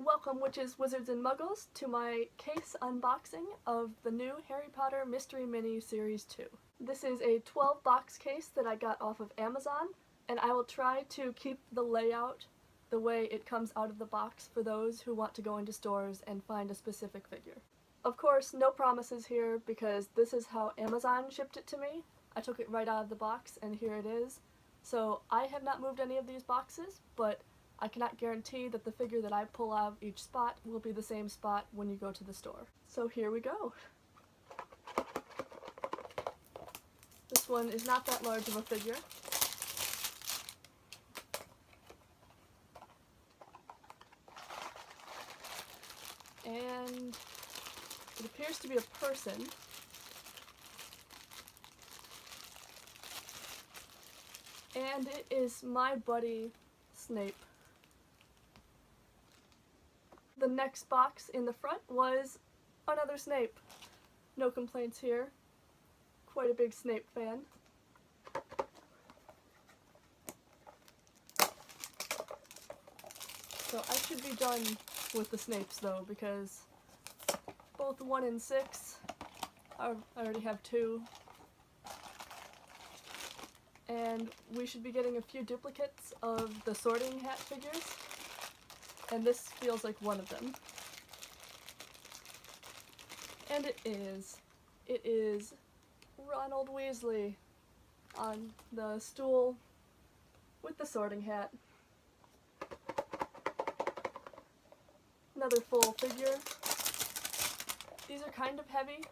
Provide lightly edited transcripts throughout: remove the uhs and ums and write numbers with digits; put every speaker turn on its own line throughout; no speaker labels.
Welcome witches, wizards, and muggles to my case unboxing of the new Harry Potter Mystery Mini Series 2. This is a 12 box case that I got off of Amazon, and I will try to keep the layout the way it comes out of the box for those who want to go into stores and find a specific figure. Of course, no promises here because this is how Amazon shipped it to me. I took it right out of the box and here it is. So I have not moved any of these boxes, but I cannot guarantee that the figure that I pull out of each spot will be the same spot when you go to the store. So here we go. This one is not that large of a figure. And it appears to be a person. And it is my buddy Snape. The next box in the front was another Snape. No complaints here. Quite a big Snape fan. So I should be done with the Snapes though, because both 1 and 6, I already have 2. And we should be getting a few duplicates of the Sorting Hat figures, and this feels like one of them. And it is Ronald Weasley on the stool with the Sorting Hat. Another full figure. These are kind of heavy.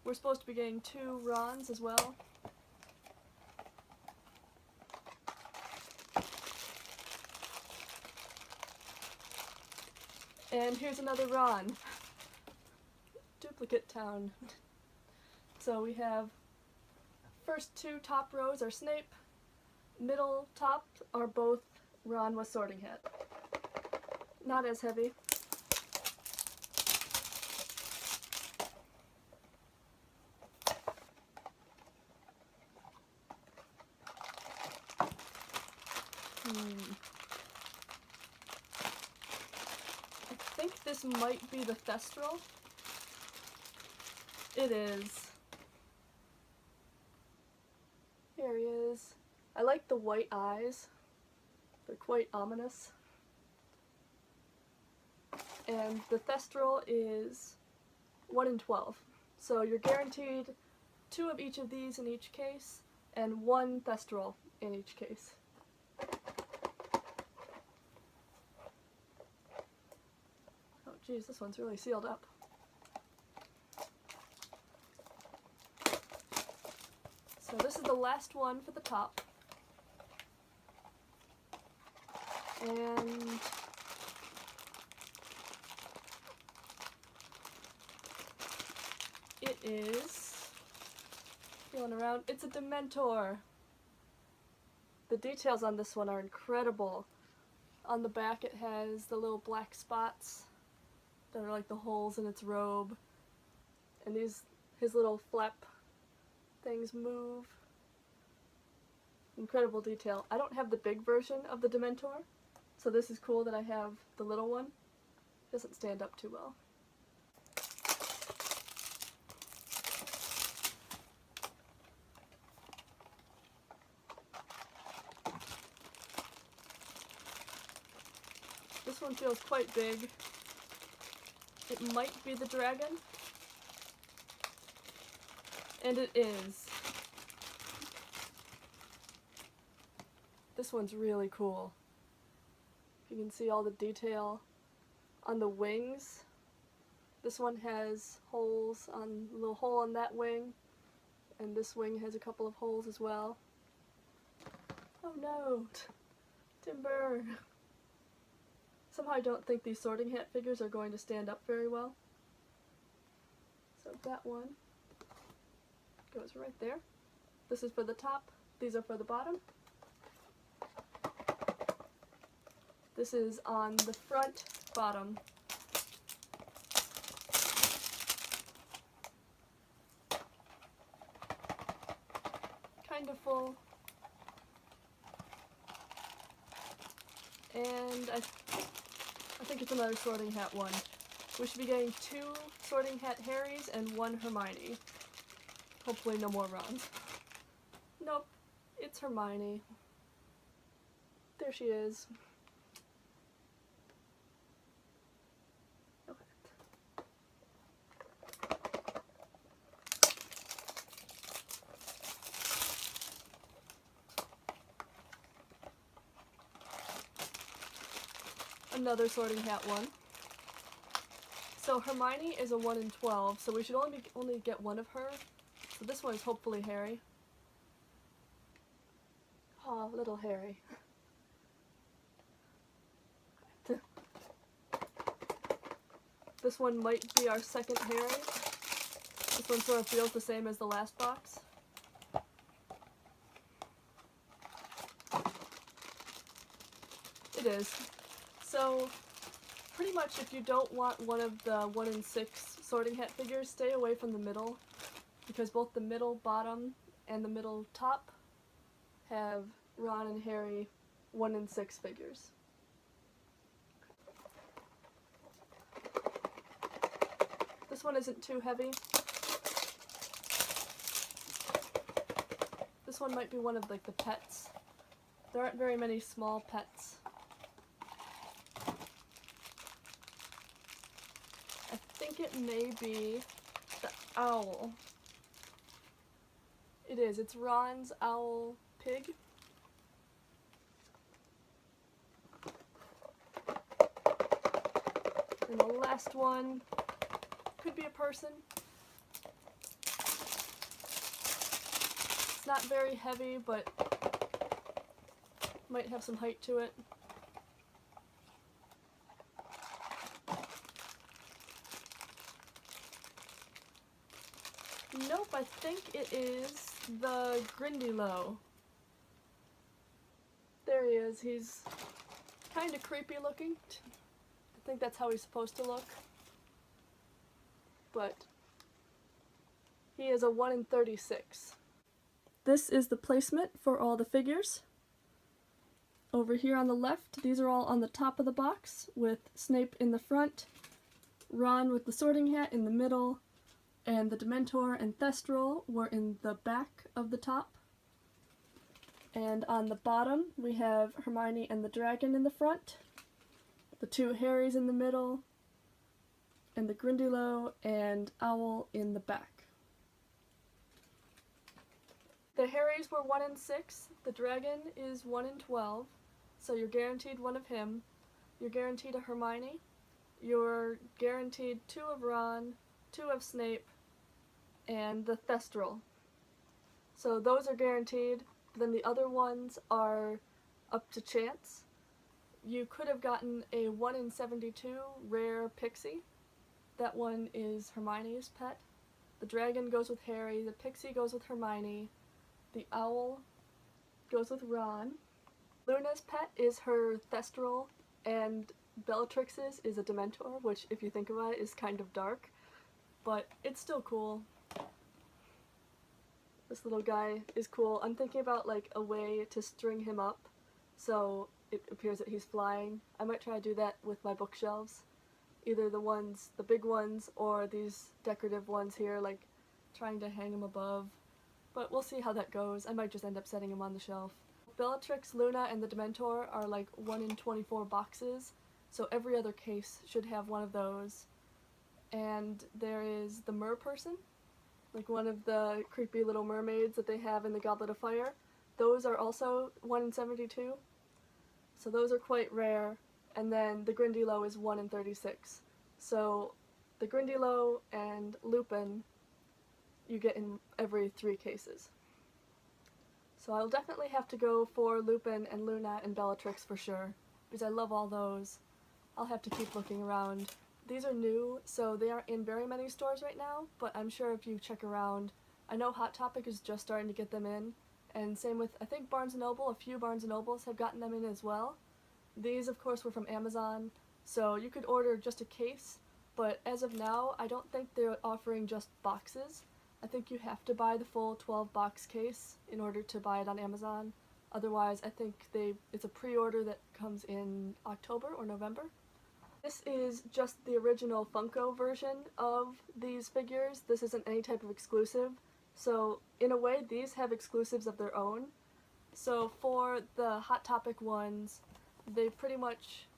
We're supposed to be getting 2 Rons as well. And here's another Ron. Duplicate town. So we have first 2 top rows are Snape, middle top are both Ron with Sorting Hat. Not as heavy. I think this might be the Thestral. It is. Here he is. I like the white eyes. They're quite ominous. And the Thestral is 1 in 12. So you're guaranteed 2 of each of these in each case, and 1 Thestral in each case. Oh geez, this one's really sealed up. So this is the last one for the top. And it is, feeling around, it's a Dementor. The details on this one are incredible. On the back it has the little black spots that are like the holes in its robe. And his little flap things move. Incredible detail. I don't have the big version of the Dementor, so this is cool that I have the little one. It doesn't stand up too well. This one feels quite big. It might be the dragon. And it is. This one's really cool. You can see all the detail on the wings. This one has holes on a little hole on that wing, and this wing has a couple of holes as well. Oh no! Timber! Somehow I don't think these Sorting Hat figures are going to stand up very well. So that one goes right there. This is for the top, these are for the bottom. This is on the front, bottom. Kind of full. And I think it's another Sorting Hat one. We should be getting 2 Sorting Hat Harrys and 1 Hermione. Hopefully no more Rons. Nope, it's Hermione. There she is. Okay. Another Sorting Hat one. So Hermione is a 1 in 12, so we should only get 1 of her. So this one is hopefully Harry. Aw, little Harry. This one might be our second Harry. This one sort of feels the same as the last box. It is. So, pretty much if you don't want one of the 1 in 6 Sorting Hat figures, stay away from the middle, because both the middle bottom and the middle top have Ron and Harry 1 in 6 figures. This one isn't too heavy. This one might be one of like the pets. There aren't very many small pets. I think it may be the owl. It is. It's Ron's owl pig. And the last one could be a person. It's not very heavy, but might have some height to it. Nope, I think it is the Grindylow. There he is. He's kind of creepy looking. I think that's how he's supposed to look. But he is a 1 in 36. This is the placement for all the figures. Over here on the left, these are all on the top of the box, with Snape in the front, Ron with the Sorting Hat in the middle, and the Dementor and Thestral were in the back of the top. And on the bottom, we have Hermione and the dragon in the front, the 2 Harrys in the middle, and the Grindylow and Owl in the back. The Harrys were 1 in 6, the dragon is 1 in 12, so you're guaranteed 1 of him, you're guaranteed a Hermione, you're guaranteed 2 of Ron, 2 of Snape, and the Thestral. So those are guaranteed, but then the other ones are up to chance. You could have gotten a 1 in 72 rare pixie. That one is Hermione's pet. The dragon goes with Harry, the pixie goes with Hermione, the owl goes with Ron. Luna's pet is her Thestral, and Bellatrix's is a Dementor, which if you think about it is kind of dark, but it's still cool. This little guy is cool. I'm thinking about like a way to string him up so it appears that he's flying. I might try to do that with my bookshelves. Either the big ones, or these decorative ones here, like trying to hang him above. But we'll see how that goes. I might just end up setting him on the shelf. Bellatrix, Luna, and the Dementor are like 1 in 24 boxes, so every other case should have one of those. And there is the mer person, like one of the creepy little mermaids that they have in the Goblet of Fire. Those are also 1 in 72, so those are quite rare. And then the Grindylow is 1 in 36. So the Grindylow and Lupin you get in every 3 cases. So I'll definitely have to go for Lupin and Luna and Bellatrix for sure, because I love all those. I'll have to keep looking around. These are new, so they aren't in very many stores right now, but I'm sure if you check around, I know Hot Topic is just starting to get them in, and same with, I think Barnes & Noble, a few Barnes & Nobles have gotten them in as well. These, of course, were from Amazon, so you could order just a case, but as of now, I don't think they're offering just boxes. I think you have to buy the full 12-box case in order to buy it on Amazon. Otherwise, I think it's a pre-order that comes in October or November. This is just the original Funko version of these figures. This isn't any type of exclusive. So in a way, these have exclusives of their own. So for the Hot Topic ones, they pretty much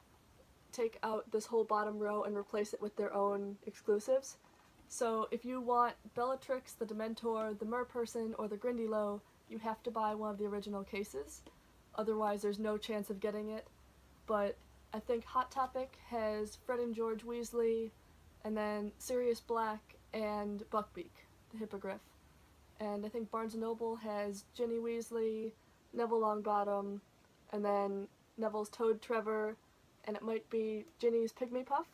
take out this whole bottom row and replace it with their own exclusives. So if you want Bellatrix, the Dementor, the Merperson, or the Grindylow, you have to buy one of the original cases. Otherwise there's no chance of getting it. But I think Hot Topic has Fred and George Weasley, and then Sirius Black and Buckbeak, the Hippogriff. And I think Barnes & Noble has Ginny Weasley, Neville Longbottom, and then Neville's Toad Trevor, and it might be Ginny's Pygmy Puff.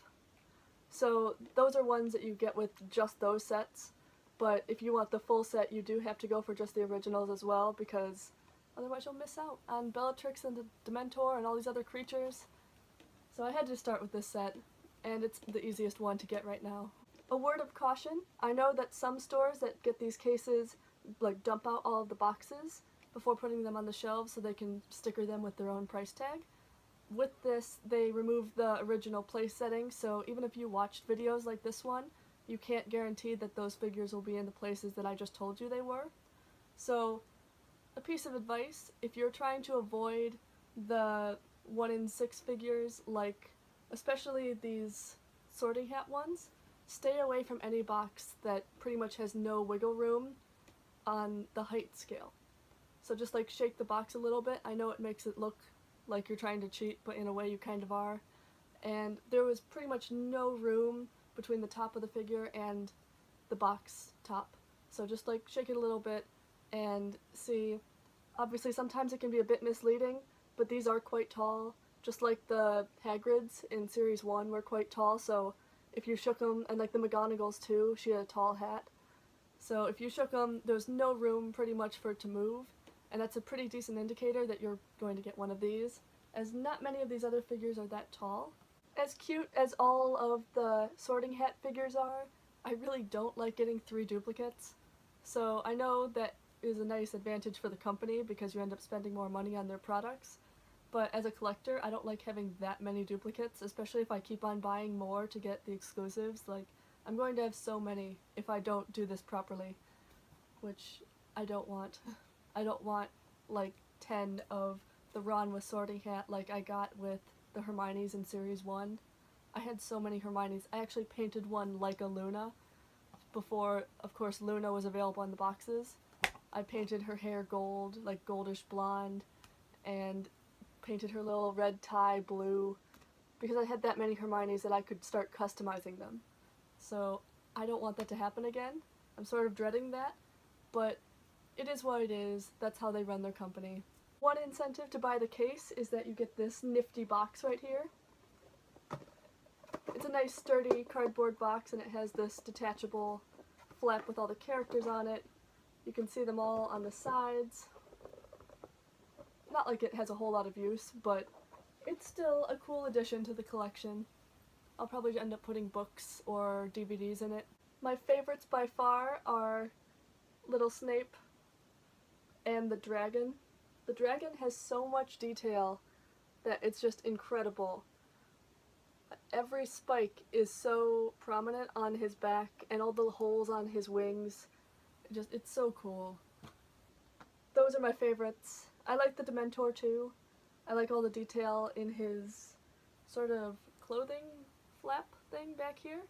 So those are ones that you get with just those sets, but if you want the full set you do have to go for just the originals as well, because otherwise you'll miss out on Bellatrix and the Dementor and all these other creatures. So I had to start with this set, and it's the easiest one to get right now. A word of caution, I know that some stores that get these cases like dump out all of the boxes before putting them on the shelves so they can sticker them with their own price tag. With this, they remove the original place setting, so even if you watched videos like this one, you can't guarantee that those figures will be in the places that I just told you they were. So, a piece of advice, if you're trying to avoid the 1 in 6 figures, like especially these Sorting Hat ones, stay away from any box that pretty much has no wiggle room on the height scale. So just like shake the box a little bit. I know it makes it look like you're trying to cheat, but in a way you kind of are. And there was pretty much no room between the top of the figure and the box top. So just like shake it a little bit and see. Obviously sometimes it can be a bit misleading, but these are quite tall. Just like the Hagrids in Series 1 were quite tall, so if you shook them, and like the McGonagalls too, she had a tall hat. So if you shook them, there's no room pretty much for it to move. And that's a pretty decent indicator that you're going to get one of these, as not many of these other figures are that tall. As cute as all of the Sorting Hat figures are, I really don't like getting 3 duplicates. So I know that is a nice advantage for the company because you end up spending more money on their products, but as a collector I don't like having that many duplicates, especially if I keep on buying more to get the exclusives. Like, I'm going to have so many if I don't do this properly, which I don't want. I don't want like 10 of the Ron with Sorting Hat like I got with the Hermione's in Series 1. I had so many Hermione's. I actually painted one like a Luna before, of course, Luna was available in the boxes. I painted her hair gold, like goldish blonde, and painted her little red tie blue because I had that many Hermione's that I could start customizing them. So I don't want that to happen again. I'm sort of dreading that, but it is what it is. That's how they run their company. One incentive to buy the case is that you get this nifty box right here. It's a nice sturdy cardboard box and it has this detachable flap with all the characters on it. You can see them all on the sides. Not like it has a whole lot of use, but it's still a cool addition to the collection. I'll probably end up putting books or DVDs in it. My favorites by far are Little Snape and the dragon. The dragon has so much detail that it's just incredible. Every spike is so prominent on his back and all the holes on his wings. It's so cool. Those are my favorites. I like the Dementor too. I like all the detail in his sort of clothing flap thing back here.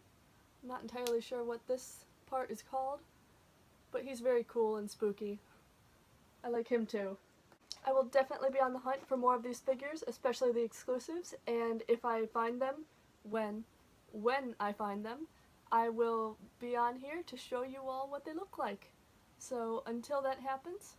I'm not entirely sure what this part is called, but he's very cool and spooky. I like him too. I will definitely be on the hunt for more of these figures, especially the exclusives, and if I find them, when I find them, I will be on here to show you all what they look like. So until that happens,